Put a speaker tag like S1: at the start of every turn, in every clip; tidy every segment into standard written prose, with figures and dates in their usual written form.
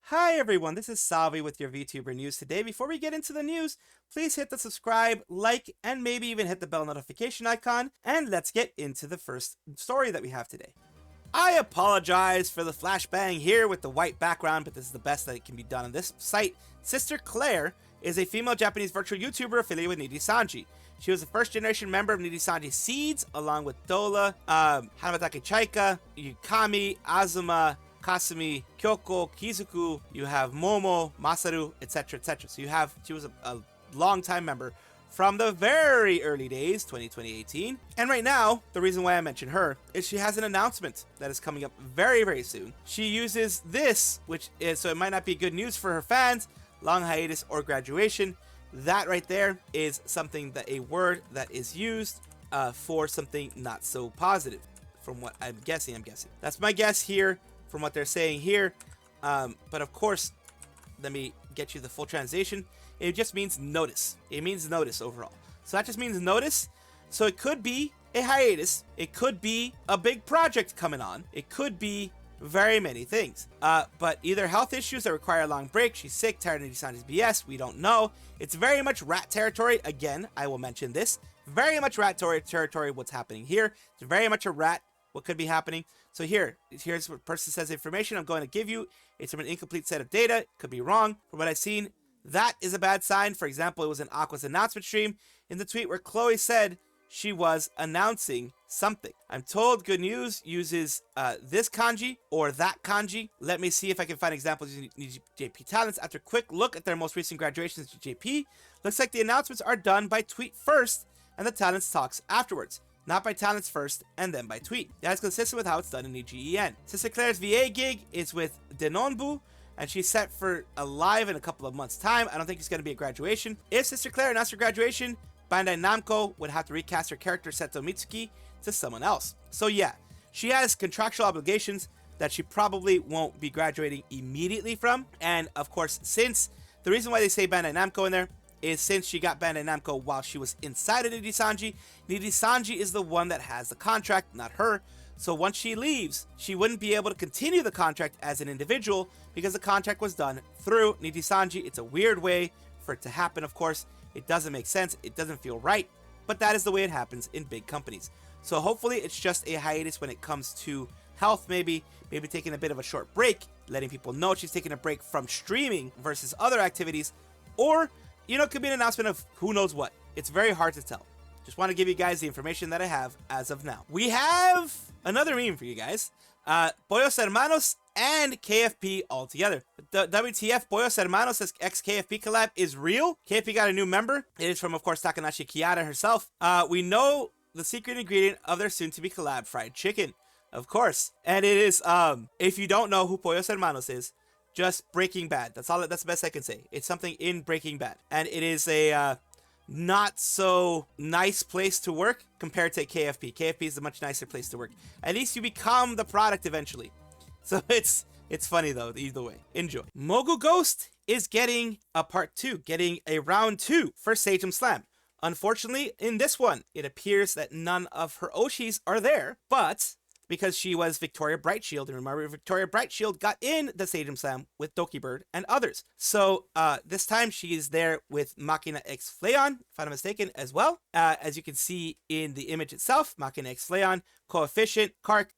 S1: Hi everyone, this is Salvi with your VTuber news today. Before we get into the news, please hit the subscribe, like, and maybe even hit the bell notification icon, and let's get into the first story that we have today. I apologize for the flashbang here with the white background, but this is the best that it can be done on this site. Sister Claire is a female Japanese virtual YouTuber affiliated with Nijisanji. She was a first-generation member of Nijisanji Seeds, along with Dola, Hanabatake Chaika, Yukami, Azuma, Kasumi, Kyoko, Kizuku, you have Momo, Masaru, etc., etc. So she was a long-time member from the very early days, 2018. And right now, the reason why I mention her is she has an announcement that is coming up very, very soon. She uses this, which is, so it might not be good news for her fans, long hiatus or graduation. That right there is something that a word that is used for something not so positive, from what I'm guessing. That's my guess here from what they're saying here. But of course, let me get you the full translation. It just means notice. It means notice overall. So that just means notice. So it could be a hiatus. It could be a big project coming on. It could be very many things. But either health issues that require a long break, she's sick, tired of Nijisanji's BS, we don't know. It's very much rat territory. Again, I will mention this. Very much rat territory, what's happening here. It's very much a rat, what could be happening. So here's what person says information I'm going to give you. It's from an incomplete set of data. Could be wrong. From what I've seen, that is a bad sign. For example, it was in Aqua's announcement stream in the tweet where Chloe said she was announcing something. I'm told good news uses this kanji or that kanji. Let me see if I can find examples using Niji JP talents. After a quick look at their most recent graduations to JP, looks like the announcements are done by tweet first and the talents talks afterwards. Not by talents first and then by tweet. That is consistent with how it's done in EIEN. Sister Claire's VA gig is with Denonbu, and she's set for a live in a couple of months' time. I don't think it's going to be a graduation. If Sister Claire announced her graduation, Bandai Namco would have to recast her character Seto Mitsuki to someone else. So yeah, she has contractual obligations that she probably won't be graduating immediately from. And of course, since the reason why they say Bandai Namco in there is since she got Bandai Namco while she was inside of Nijisanji, Nijisanji is the one that has the contract, not her. So once she leaves, she wouldn't be able to continue the contract as an individual because the contract was done through Nijisanji. It's a weird way for it to happen, of course. It doesn't make sense. It doesn't feel right. But that is the way it happens in big companies. So hopefully it's just a hiatus when it comes to health, maybe taking a bit of a short break, letting people know she's taking a break from streaming versus other activities, or it could be an announcement of who knows what. It's very hard to tell. Just want to give you guys the information that I have as of now. We have another meme for you guys. Pollos Hermanos and KFP all together. The WTF Pollos Hermanos x KFP collab is real. KFP got a new member. It is from, of course, Takanashi Kiyata herself. We know the secret ingredient of their soon-to-be collab fried chicken, of course. And it is, if you don't know who Pollos Hermanos is, just Breaking Bad. That's the best I can say. It's something in Breaking Bad. And it is a not so nice place to work compared to KFP. KFP is a much nicer place to work. At least you become the product eventually. So it's funny though, either way. Enjoy. Mogughost is getting a part 2, getting a round 2 for Sajam Slam. Unfortunately, in this one, it appears that none of her Oshis are there, but because she was Victoria Brightshield, and remember, Victoria Brightshield got in the Sajam Slam with Doki Bird and others. So this time she is there with Machina X Fleon, if I'm not mistaken, as well. As you can see in the image itself, Machina X Fleon, Coefficient, Kark,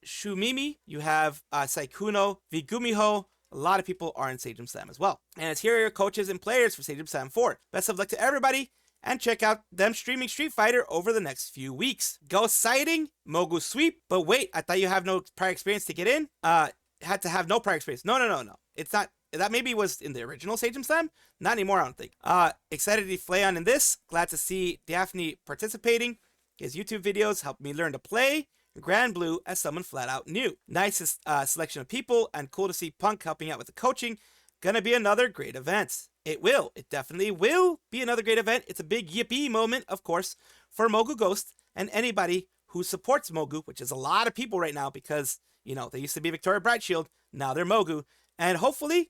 S1: Shumimi, you have Saikuno, Vigumiho. A lot of people are in Sajam Slam as well. And as here are your coaches and players for Sajam Slam 4. Best of luck to everybody, and check out them streaming Street Fighter over the next few weeks. Ghost Sighting, Mogu Sweep, but wait, I thought you have no prior experience to get in? Had to have no prior experience. No. It's not, that maybe was in the original Sajam Slam? Not anymore, I don't think. Excited to play on in this. Glad to see Daphne participating. His YouTube videos helped me learn to play Grand Blue as someone flat out new. Nice selection of people, and cool to see Punk helping out with the coaching. Gonna be another great event. It definitely will be another great event. It's a big yippee moment, of course, for Mogughost and anybody who supports Mogu, which is a lot of people right now because, they used to be Victoria Brightshield, now they're Mogu. And hopefully,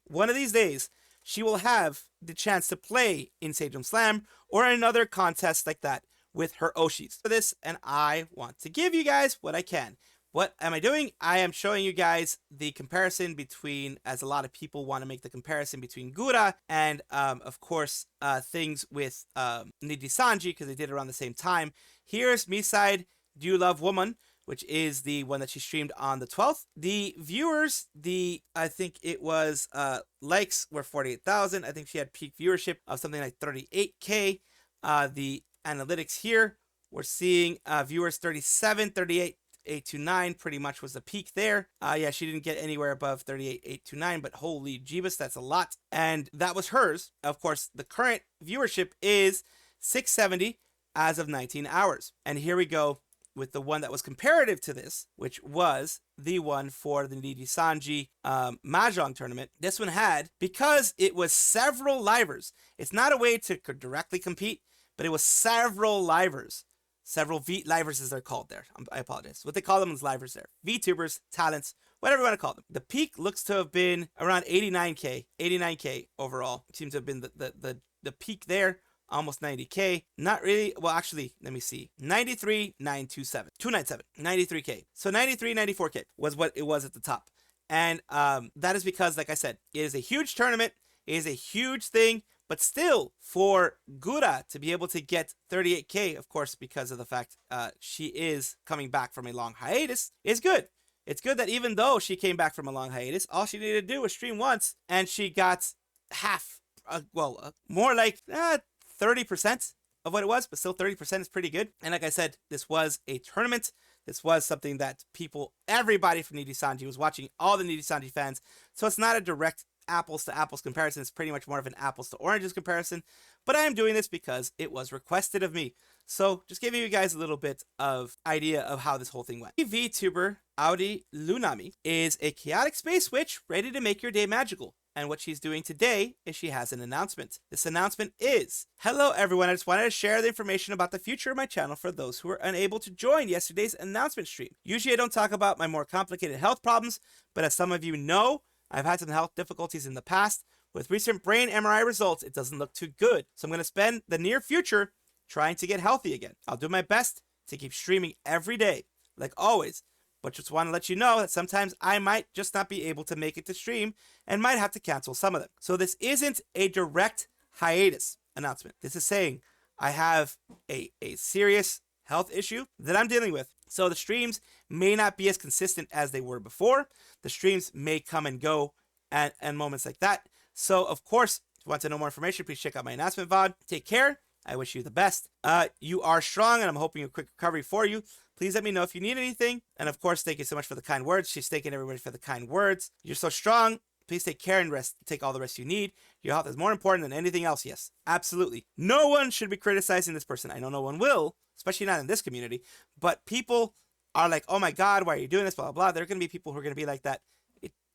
S1: one of these days, she will have the chance to play in Sajam Slam or another contest like that with her Oshis for this, and I want to give you guys what I can. What am I doing? I am showing you guys the comparison between, as a lot of people want to make the comparison between Gura and, of course, things with Nijisanji, because they did it around the same time. Here's me side, Do You Love Woman, which is the one that she streamed on the 12th. The viewers, I think it was likes were 48,000. I think she had peak viewership of something like 38K. The analytics here, we're seeing viewers 37, 38, 829 pretty much was the peak there. Yeah, she didn't get anywhere above 38, 829, but holy jeebus, that's a lot. And that was hers. Of course, the current viewership is 670 as of 19 hours. And here we go with the one that was comparative to this, which was the one for the Nijisanji Mahjong tournament. This one had, because it was several livers, it's not a way to directly compete, but it was several livers. Several V-livers as they're called there. I apologize. What they call them is livers there. VTubers, talents, whatever you want to call them. The peak looks to have been around 89K overall. It seems to have been the peak there. Almost 90K. Not really. Well, actually, let me see. 93,927. 297. 93K. So 93, 94K was what it was at the top. And that is because, like I said, it is a huge tournament. It is a huge thing. But still, for Gura to be able to get 38K, of course, because of the fact she is coming back from a long hiatus, is good. It's good that even though she came back from a long hiatus, all she needed to do was stream once, and she got half, more like 30% of what it was, but still 30% is pretty good. And like I said, this was a tournament. This was something that everybody from Nijisanji was watching, all the Nijisanji fans. So it's not a direct apples to apples comparison. It's pretty much more of an apples to oranges comparison, but I am doing this because it was requested of me. So just giving you guys a little bit of idea of how this whole thing went. Vtuber AuraLunami is a chaotic space witch ready to make your day magical. And what she's doing today is she has an announcement. This announcement is, hello everyone, I just wanted to share the information about the future of my channel for those who were unable to join yesterday's announcement stream. Usually I don't talk about my more complicated health problems, but as some of you know, I've had some health difficulties in the past. With recent brain MRI results, it doesn't look too good. So I'm going to spend the near future trying to get healthy again. I'll do my best to keep streaming every day, like always. But just want to let you know that sometimes I might just not be able to make it to stream and might have to cancel some of them. So this isn't a direct hiatus announcement. This is saying I have a serious health issue that I'm dealing with. So the streams may not be as consistent as they were before. The streams may come and go and moments like that. So, of course, if you want to know more information, please check out my announcement VOD. Take care. I wish you the best. You are strong, and I'm hoping a quick recovery for you. Please let me know if you need anything. And, of course, thank you so much for the kind words. She's thanking everybody for the kind words. You're so strong. Please take care and rest. Take all the rest you need. Your health is more important than anything else. Yes, absolutely. No one should be criticizing this person. I know no one will, especially not in this community. But people are like, oh my God, why are you doing this? Blah, blah, blah. There are going to be people who are going to be like that.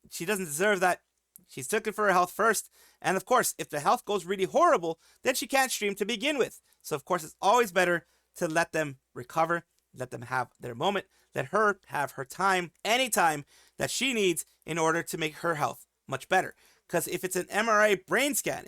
S1: She doesn't deserve that. She's looking for her health first. And of course, if the health goes really horrible, then she can't stream to begin with. So of course, it's always better to let them recover, let them have their moment, let her have her time, anytime that she needs in order to make her health much better. Because if it's an MRI brain scan,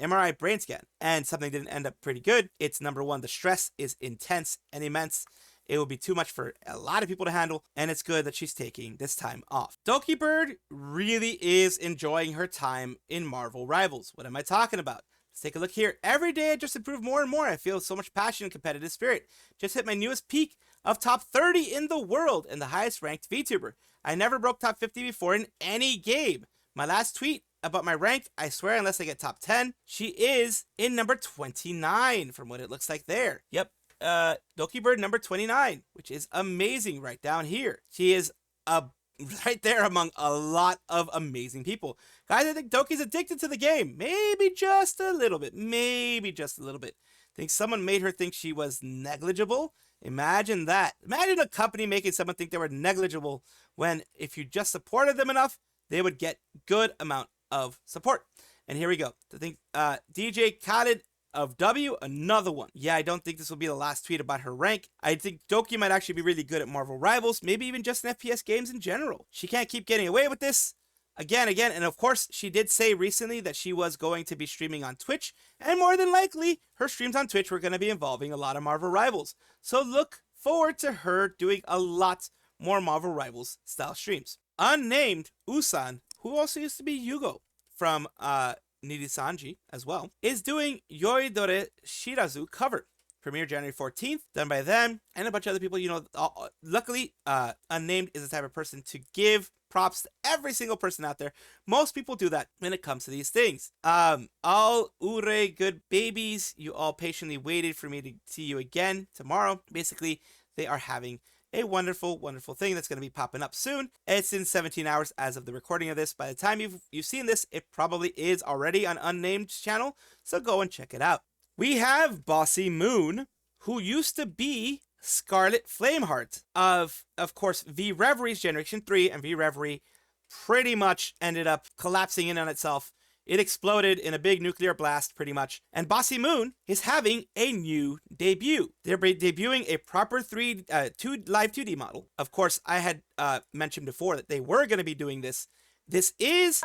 S1: and something didn't end up pretty good, it's number one, the stress is intense and immense. It will be too much for a lot of people to handle, and it's good that she's taking this time off. Doki Bird really is enjoying her time in Marvel Rivals. What am I talking about? Let's take a look here. Every day I just improve more and more. I feel so much passion and competitive spirit. Just hit my newest peak of top 30 in the world and the highest ranked VTuber. I never broke top 50 before in any game. My last tweet about my rank, I swear unless I get top 10, she is in number 29 from what it looks like there. Yep. Doki Bird number 29, which is amazing right down here. She is right there among a lot of amazing people. Guys, I think Doki's addicted to the game. Maybe just a little bit. I think someone made her think she was negligible. Imagine that. Imagine a company making someone think they were negligible when if you just supported them enough, they would get good amount of support. And here we go. I think DJ Khaled of W, another one. Yeah, I don't think this will be the last tweet about her rank. I think Doki might actually be really good at Marvel Rivals, maybe even just in FPS games in general. She can't keep getting away with this. Again, and of course, she did say recently that she was going to be streaming on Twitch, and more than likely, her streams on Twitch were going to be involving a lot of Marvel Rivals. So look forward to her doing a lot more Marvel Rivals style streams. Unnamed Usan, who also used to be Yugo from Nijisanji as well, is doing Yoidore Shirazu cover. Premiere January 14th, done by them and a bunch of other people. You know, luckily, Unnamed is the type of person to give props to every single person out there. Most people do that when it comes to these things. All ure good babies, you all patiently waited for me to see you again tomorrow. Basically, they are having a wonderful, wonderful thing that's going to be popping up soon. It's in 17 hours as of the recording of this. By the time you've seen this, it probably is already on Unnamed's channel, so go and check it out. We have BossyMoon, who used to be Scarlett Flameheart of course, V-Reveries Generation 3, and V-Reverie pretty much ended up collapsing in on itself. It exploded in a big nuclear blast, pretty much. And BossyMoon is having a new debut. They're debuting a proper live 2D model. Of course, I had mentioned before that they were going to be doing this. This is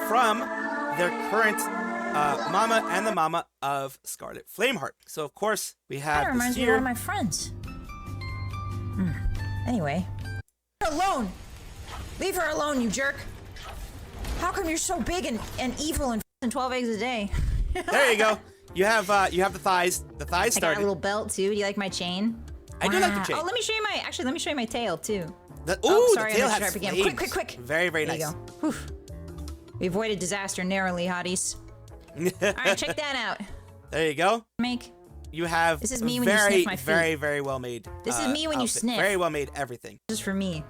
S1: from their current mama and the mama of Scarlett Flameheart. So, of course, we have
S2: that reminds me of one of my friends. Anyway. Leave her alone! Leave her alone, you jerk! How come you're so big and evil and 12 eggs a day?
S1: There you go. You have the thighs. The thighs started.
S2: I got a little belt too. Do you like my chain?
S1: I do like the chain.
S2: Oh, let me show you my tail too.
S1: Sorry,
S2: the tail has flames. Quick.
S1: Very, very
S2: there
S1: nice.
S2: You go. We avoided disaster narrowly, hotties. Alright, check that out.
S1: There you go. You have
S2: this is me when you sniff my feet.
S1: Very, very well made.
S2: This is me when you sniff.
S1: Very well made everything.
S2: Just for me.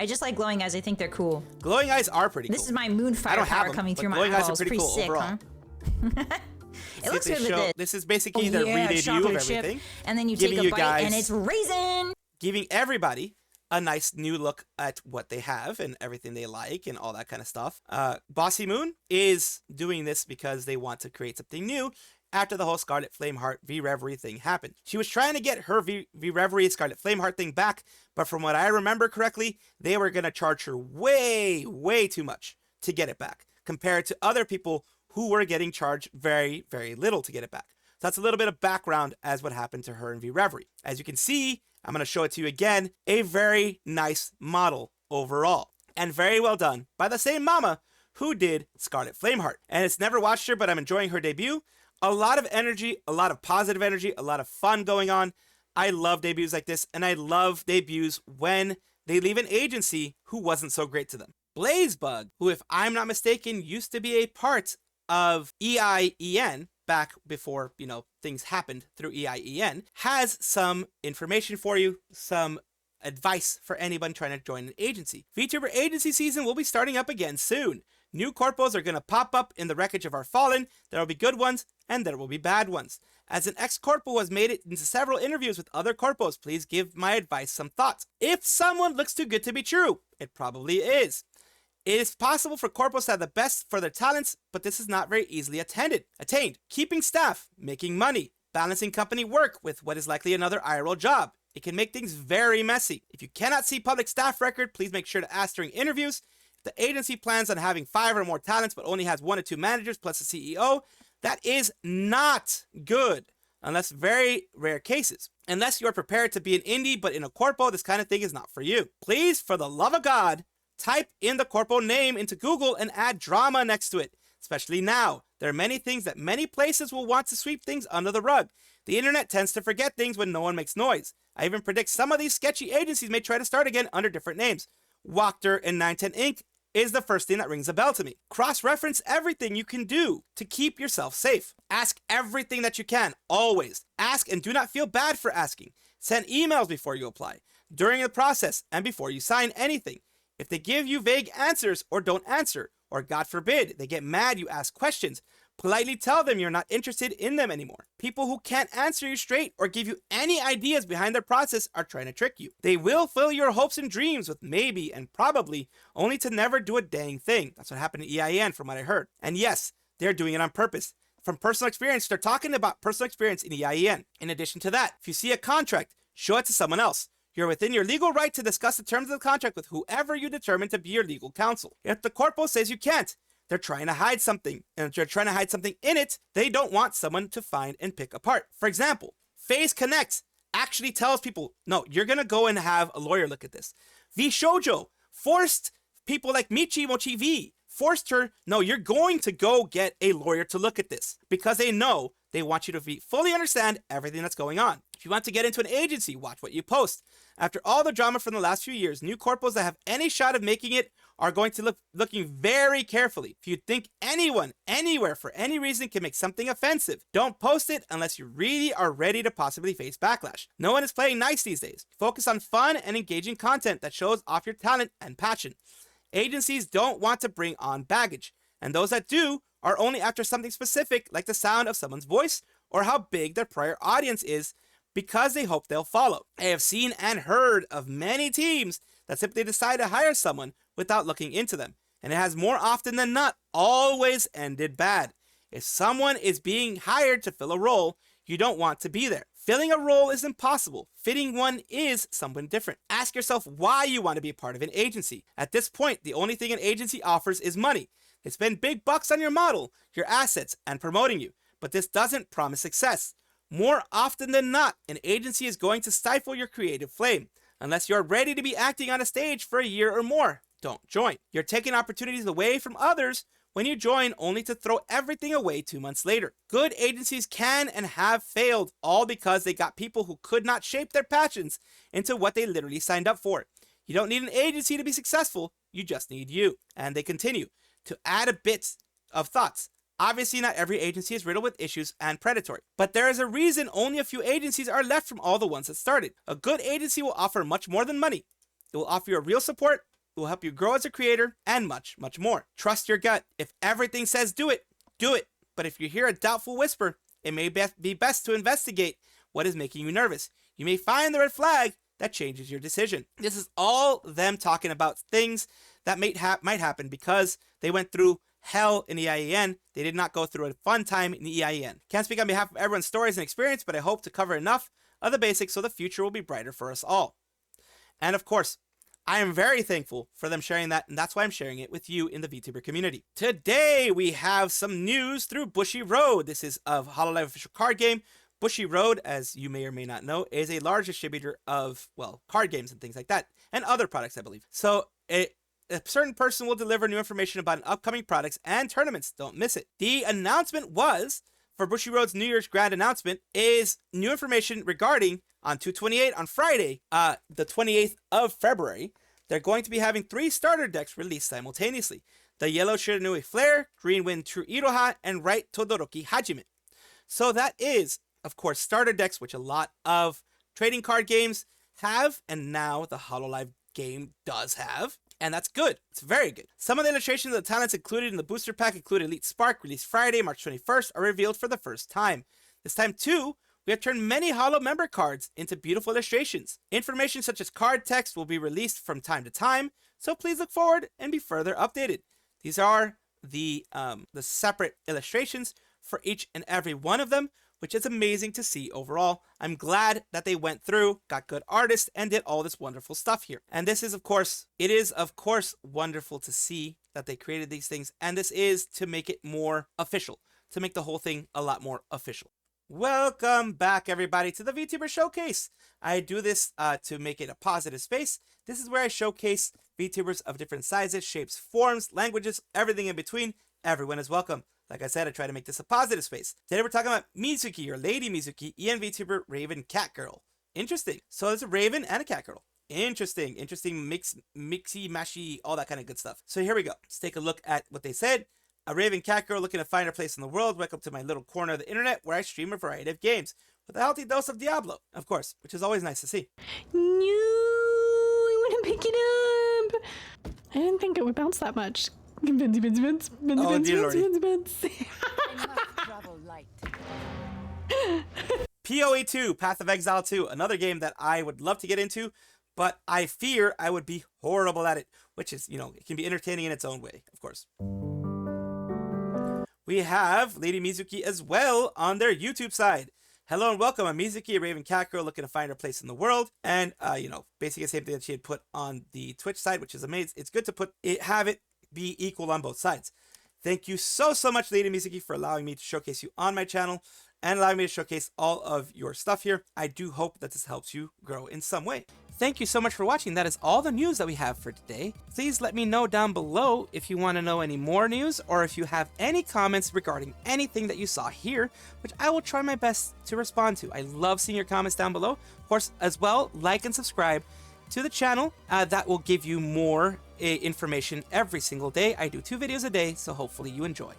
S2: I just like glowing eyes. I think they're cool.
S1: Glowing eyes are pretty cool.
S2: This is my moonfire power coming through my eyeballs.
S1: Glowing eyes are pretty cool
S2: sick,
S1: overall.
S2: Huh? It looks good with this.
S1: This is basically their re-debut of everything.
S2: And then you take a bite and it's raisin.
S1: Giving everybody a nice new look at what they have and everything they like and all that kind of stuff. BossyMoon is doing this because they want to create something new after the whole Scarlett Flameheart V-Reverie thing happened. She was trying to get her V-Reverie Scarlett Flameheart thing back, but from what I remember correctly, they were going to charge her way, way too much to get it back, compared to other people who were getting charged very, very little to get it back. So that's a little bit of background as what happened to her in V-Reverie. As you can see, I'm going to show it to you again, a very nice model overall, and very well done by the same mama who did Scarlett Flameheart. And it's never watched her, but I'm enjoying her debut. A lot of energy, a lot of positive energy, a lot of fun going on. I love debuts like this, and I love debuts when they leave an agency who wasn't so great to them. Blazebug, who, if I'm not mistaken, used to be a part of EIEN back before, things happened through EIEN, has some information for you, some advice for anyone trying to join an agency. Vtuber agency season will be starting up again soon. New corpos are going to pop up in the wreckage of our fallen. There will be good ones, and there will be bad ones. As an ex-corpo who has made it into several interviews with other corpos, please give my advice some thoughts. If someone looks too good to be true, it probably is. It is possible for corpos to have the best for their talents, but this is not very easily attained. Keeping staff, making money, balancing company work with what is likely another IRL job. It can make things very messy. If you cannot see public staff record, please make sure to ask during interviews. If the agency plans on having 5 or more talents but only has 1 or 2 managers plus a CEO, that is not good, unless very rare cases. Unless you are prepared to be an indie but in a corpo, this kind of thing is not for you. Please, for the love of God, type in the corpo name into Google and add drama next to it. Especially now, there are many things that many places will want to sweep things under the rug. The internet tends to forget things when no one makes noise. I even predict some of these sketchy agencies may try to start again under different names. Wachter and 910 Inc. is the first thing that rings a bell to me. Cross-reference everything you can do to keep yourself safe. Ask everything that you can, always. Ask and do not feel bad for asking. Send emails before you apply, during the process, and before you sign anything. If they give you vague answers or don't answer, or God forbid, they get mad you ask questions, politely tell them you're not interested in them anymore. People who can't answer you straight or give you any ideas behind their process are trying to trick you. They will fill your hopes and dreams with maybe and probably, only to never do a dang thing. That's what happened to EIEN from what I heard. And yes, they're doing it on purpose. From personal experience, they're talking about personal experience in EIEN. In addition to that, if you see a contract, show it to someone else. You're within your legal right to discuss the terms of the contract with whoever you determine to be your legal counsel. If the corpo says you can't, they're trying to hide something, and if they're trying to hide something in it, they don't want someone to find and pick apart. For example, Phase Connect actually tells people, no, you're going to go and have a lawyer look at this. V Shoujo forced people like Michi Mochi V, forced her, no, you're going to go get a lawyer to look at this because they know they want you to fully understand everything that's going on. If you want to get into an agency, watch what you post. After all the drama from the last few years, new corpos that have any shot of making it are going to looking very carefully. If you think anyone, anywhere, for any reason can make something offensive, don't post it unless you really are ready to possibly face backlash. No one is playing nice these days. Focus on fun and engaging content that shows off your talent and passion. Agencies don't want to bring on baggage, and those that do are only after something specific like the sound of someone's voice or how big their prior audience is because they hope they'll follow. I have seen and heard of many teams that simply decide to hire someone without looking into them, and it has more often than not always ended bad. If someone is being hired to fill a role, you don't want to be there. Filling a role is impossible. Fitting one is someone different. Ask yourself why you want to be a part of an agency. At this point, the only thing an agency offers is money. They spend big bucks on your model, your assets, and promoting you, but this doesn't promise success. More often than not, an agency is going to stifle your creative flame. Unless you're ready to be acting on a stage for a year or more, don't join. You're taking opportunities away from others when you join only to throw everything away 2 months later. Good agencies can and have failed, all because they got people who could not shape their passions into what they literally signed up for. You don't need an agency to be successful, you just need you. And they continue to add a bit of thoughts. Obviously, not every agency is riddled with issues and predatory, but there is a reason only a few agencies are left from all the ones that started. A good agency will offer much more than money. It will offer you a real support, it will help you grow as a creator, and much, much more. Trust your gut. If everything says do it, do it. But if you hear a doubtful whisper, it may be best to investigate what is making you nervous. You may find the red flag that changes your decision. This is all them talking about things that might happen because they went through hell in EIEN. They did not go through a fun time in EIEN. Can't speak on behalf of everyone's stories and experience, but I hope to cover enough of the basics so the future will be brighter for us all. And of course, I am very thankful for them sharing that, and that's why I'm sharing it with you in the VTuber community. Today, we have some news through Bushiroad. This is of Hololive official card game. Bushiroad, as you may or may not know, is a large distributor of, well, card games and things like that, and other products, I believe. So, a certain person will deliver new information about upcoming products and tournaments. Don't miss it. The announcement was, for Bushiroad's New Year's grand announcement, is new information regarding, on 2/28 on Friday, the 28th of February, they're going to be having 3 starter decks released simultaneously. The Yellow Shiranui Flare, Green Wind True Iroha, and Right Todoroki Hajime. So that is, of course, starter decks, which a lot of trading card games have, and now the Hololive game does have. And that's good. It's very good. Some of the illustrations of the talents included in the booster pack include Elite Spark, released Friday, March 21st, are revealed for the first time. This time, too, we have turned many Holo member cards into beautiful illustrations. Information such as card text will be released from time to time, so please look forward and be further updated. These are the separate illustrations for each and every one of them, which is amazing to see overall. I'm glad that they went through, got good artists, and did all this wonderful stuff here. And this is, of course, wonderful to see that they created these things, and this is to make it more official, to make the whole thing a lot more official. Welcome back, everybody, to the VTuber Showcase. I do this to make it a positive space. This is where I showcase VTubers of different sizes, shapes, forms, languages, everything in between. Everyone is welcome. Like I said, I try to make this a positive space. Today we're talking about Mizuki, or LadyMizuki, EIEN Vtuber Raven Cat Girl. Interesting. So there's a Raven and a Cat Girl. Interesting mixy, mashy, all that kind of good stuff. So here we go. Let's take a look at what they said. A Raven Cat Girl looking to find her place in the world. Welcome to my little corner of the internet where I stream a variety of games with a healthy dose of Diablo, of course, which is always nice to see.
S3: No, I want to pick it up. I didn't think it would bounce that much.
S1: Oh, dear lordy. PoE 2, Path of Exile 2, another game that I would love to get into, but I fear I would be horrible at it, which is, it can be entertaining in its own way, of course. We have LadyMizuki as well on their YouTube side. Hello and welcome. I'm Mizuki, a Raven Cat Girl looking to find her place in the world. And, basically the same thing that she had put on the Twitch side, which is amazing. It's good to have it be equal on both sides. Thank you so much, LadyMizuki, for allowing me to showcase you on my channel and allowing me to showcase all of your stuff here. I do hope that this helps you grow in some way. Thank you so much for watching. That is all the news that we have for today. Please let me know down below if you want to know any more news or if you have any comments regarding anything that you saw here, which I will try my best to respond to. I love seeing your comments down below. Of course, as well, like and subscribe to the channel. That will give you more information every single day. I do 2 videos a day, so hopefully you enjoy.